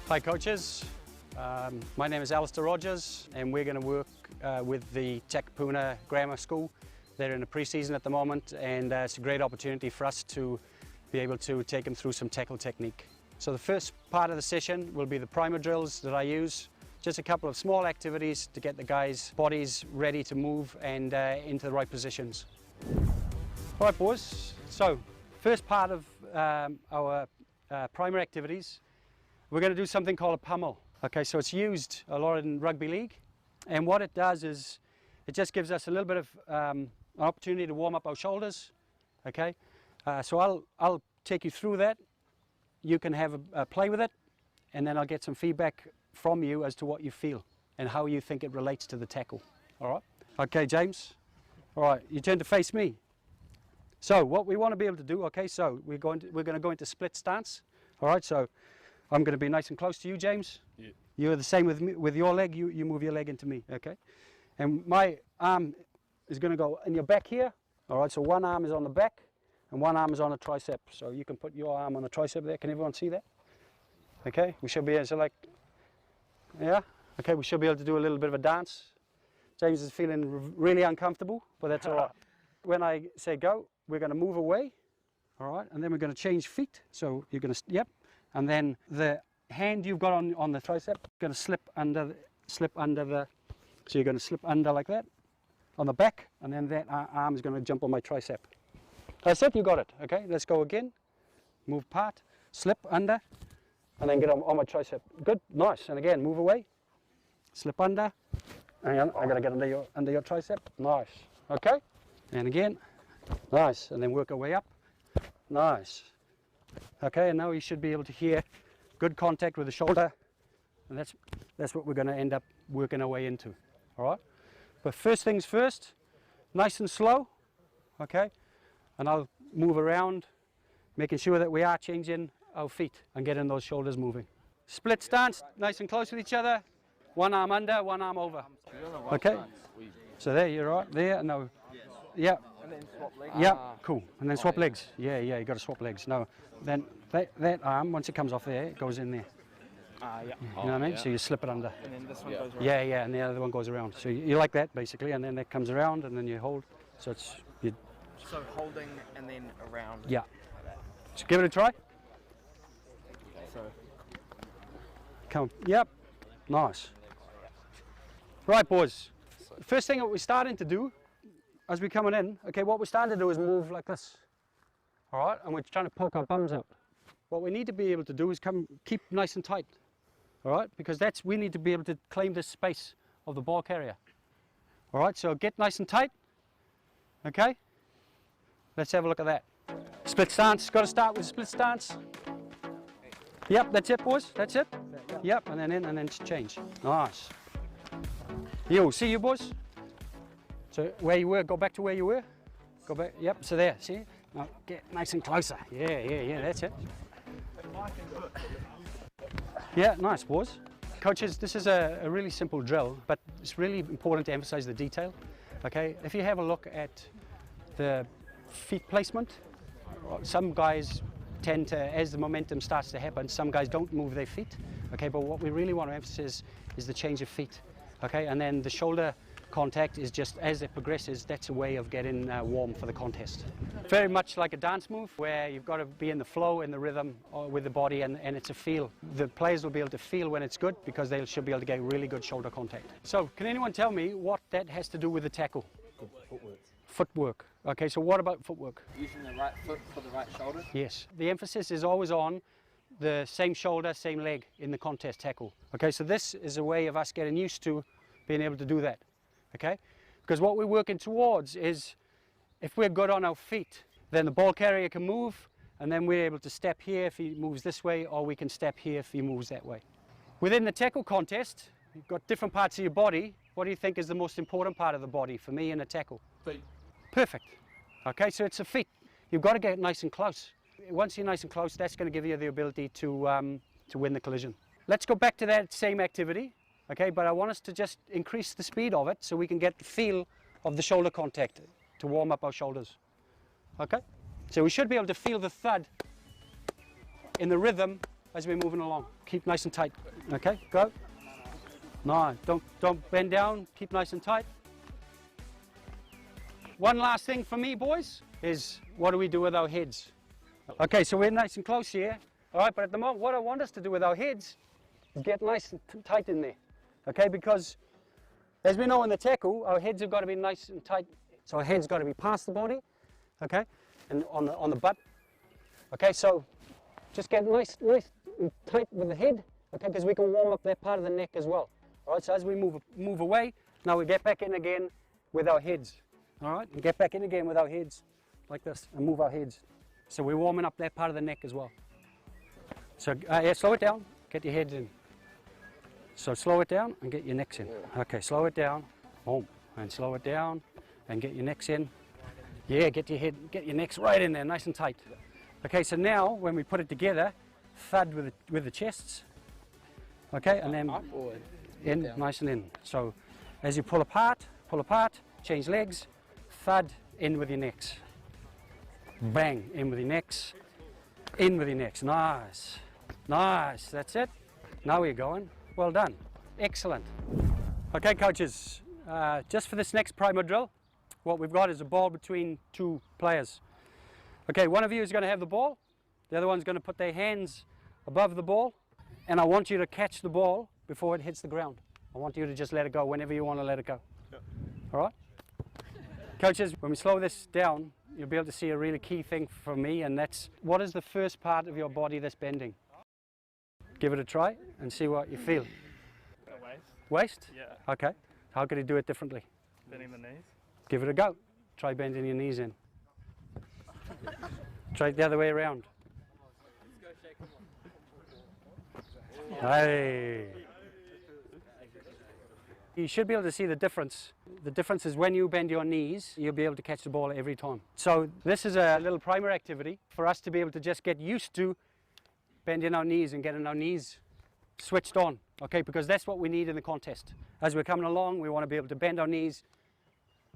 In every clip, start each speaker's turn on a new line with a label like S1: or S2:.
S1: Hi coaches, my name is Alistair Rogers and we're going to work with the Tackle1 Grammar School. They're in the pre-season at the moment and it's a great opportunity for us to be able to take them through some tackle technique. So the first part of the session will be the primer drills that I use. Just a couple of small activities to get the guys' bodies ready to move and into the right positions. All right boys, so first part of our primer activities, we're going to do something called a pummel. Okay, so it's used a lot in rugby league, and what it does is it just gives us a little bit of an opportunity to warm up our shoulders. Okay, so I'll take you through that. You can have a play with it, and then I'll get some feedback from you as to what you feel and how you think it relates to the tackle. All right. Okay, James. All right, you turn to face me. So what we want to be able to do. Okay, so we're going to go into split stance. All right, so I'm going to be nice and close to you, James. Yeah. You're the same with me, with your leg. You move your leg into me, okay? And my arm is going to go in your back here. All right, so one arm is on the back and one arm is on the tricep. So you can put your arm on the tricep there. Can everyone see that? Okay, we should be able to yeah? Okay, we should be able to do a little bit of a dance. James is feeling really uncomfortable, but that's all right. When I say go, we're going to move away, all right? And then we're going to change feet. So you're going to, yep. And then the hand you've got on the tricep, going to slip under the, so you're going to slip under like that on the back, and then that arm is going to jump on my tricep. That's it, you got it. Okay, let's go again. Move part, slip under, and then get on my tricep. Good, nice. And again, move away, slip under. Hang on, I got to get under your tricep. Nice. Okay, and again, nice. And then work our way up. Nice. Okay, and now you should be able to hear good contact with the shoulder, and that's what we're going to end up working our way into. All right, but first things first, nice and slow. Okay, and I'll move around, making sure that we are changing our feet and getting those shoulders moving. Split stance, nice and close with each other. One arm under, one arm over. Okay, so there you're right there. No, yeah.
S2: And then swap legs.
S1: Yeah, cool. And then swap legs. Yeah, you got to swap legs. No, then that arm, once it comes off there, it goes in there.
S2: Yeah.
S1: You know what I mean? Yeah. So you slip it under.
S2: And then this one goes around.
S1: Yeah, and the other one goes around. So you like that basically, and then that comes around, and then you hold. So it's you.
S2: So holding and then around.
S1: Yeah.
S2: Like that.
S1: So give it a try.
S2: So.
S1: Come. Yep. Nice. Right, boys. First thing that we're starting to do, as we're coming in, okay, what we're starting to do is move like this. All right, and we're trying to poke our bums out. What we need to be able to do is keep nice and tight. All right, because we need to be able to claim this space of the ball carrier. All right, so get nice and tight. Okay, let's have a look at that. Split stance, got to start with split stance. Yep, that's it, boys, that's it. Yep, and then in and then change. Nice. You, see you, boys? So where you were, go back to where you were. Go back, yep, so there, see? Now get nice and closer. Yeah, that's it. Yeah, nice, boys. Coaches, this is a really simple drill, but it's really important to emphasize the detail. Okay, if you have a look at the feet placement, some guys tend to, as the momentum starts to happen, some guys don't move their feet. Okay, but what we really want to emphasize is the change of feet. Okay, and then the shoulder contact is just, as it progresses, that's a way of getting warm for the contest. Very much like a dance move where you've got to be in the flow, in the rhythm with the body, and it's a feel. The players will be able to feel when it's good because they should be able to get really good shoulder contact. So can anyone tell me what that has to do with the tackle?
S2: Footwork.
S1: Footwork. Okay, so what about footwork?
S2: Using the right foot for the right shoulder?
S1: Yes. The emphasis is always on the same shoulder, same leg in the contest tackle. Okay, so this is a way of us getting used to being able to do that. Okay, because what we're working towards is if we're good on our feet, then the ball carrier can move, and then we're able to step here if he moves this way, or we can step here if he moves that way. Within the tackle contest, you've got different parts of your body. What do you think is the most important part of the body for me in a tackle?
S2: Feet.
S1: Perfect. Okay, so it's the feet. You've got to get nice and close. Once you're nice and close, that's going to give you the ability to win the collision. Let's go back to that same activity. Okay, but I want us to just increase the speed of it so we can get the feel of the shoulder contact to warm up our shoulders. Okay, so we should be able to feel the thud in the rhythm as we're moving along. Keep nice and tight. Okay, go. No, don't bend down. Keep nice and tight. One last thing for me, boys, is what do we do with our heads? Okay, so we're nice and close here. All right, but at the moment, what I want us to do with our heads is get nice and tight in there. Okay, because as we know in the tackle, our heads have got to be nice and tight. So our head's got to be past the body, okay, and on the butt. Okay, so just get nice and tight with the head, okay, because we can warm up that part of the neck as well. All right, so as we move away, now we get back in again with our heads. All right, and get back in again with our heads like this and move our heads. So we're warming up that part of the neck as well. So yeah, slow it down, get your heads in. So slow it down and get your necks in. Okay, slow it down, boom, and slow it down and get your necks in. Yeah, get your necks right in there, nice and tight. Okay, so now when we put it together, thud with the chests. Okay, and then in, nice and in. So as you pull apart, change legs, thud, in with your necks. Bang, in with your necks, in with your necks. Nice, nice, that's it. Now we're going. Well done, excellent. Okay, coaches, just for this next primer drill, what we've got is a ball between two players. Okay, one of you is going to have the ball, the other one's going to put their hands above the ball, and I want you to catch the ball before it hits the ground. I want you to just let it go whenever you want to let it go. Yep. All right? Coaches, when we slow this down, you'll be able to see a really key thing for me, and that's what is the first part of your body that's bending? Give it a try and see what you feel.
S3: Waist.
S1: Waist?
S3: Yeah.
S1: Okay. How could he do it differently?
S3: Bending the knees.
S1: Give it a go. Try bending your knees in. Try it the other way around. Hey. You should be able to see the difference. The difference is when you bend your knees, you'll be able to catch the ball every time. So this is a little primer activity for us to be able to just get used to bending our knees and getting our knees switched on, okay, because that's what we need in the contest. As we're coming along, we want to be able to bend our knees,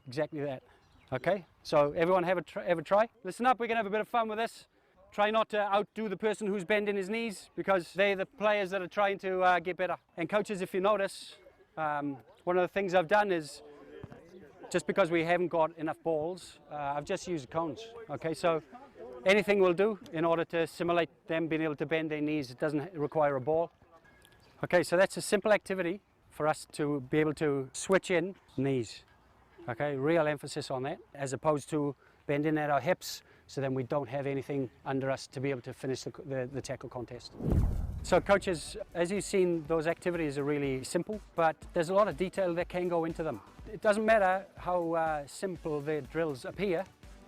S1: exactly that, okay? So everyone have a try. Listen up, we're going to have a bit of fun with this. Try not to outdo the person who's bending his knees, because they're the players that are trying to get better. And coaches, if you notice, one of the things I've done is, just because we haven't got enough balls, I've just used cones, okay? So anything will do in order to simulate them being able to bend their knees. It doesn't require a ball. Okay, so that's a simple activity for us to be able to switch in knees. Okay, real emphasis on that, as opposed to bending at our hips, so then we don't have anything under us to be able to finish the tackle contest. So coaches, as you've seen, those activities are really simple, but there's a lot of detail that can go into them. It doesn't matter how simple the drills appear,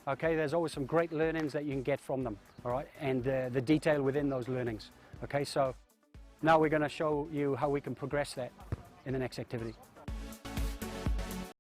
S1: okay, there's always some great learnings that you can get from them, all right, and the detail within those learnings. Okay, so now we're going to show you how we can progress that in the next activity.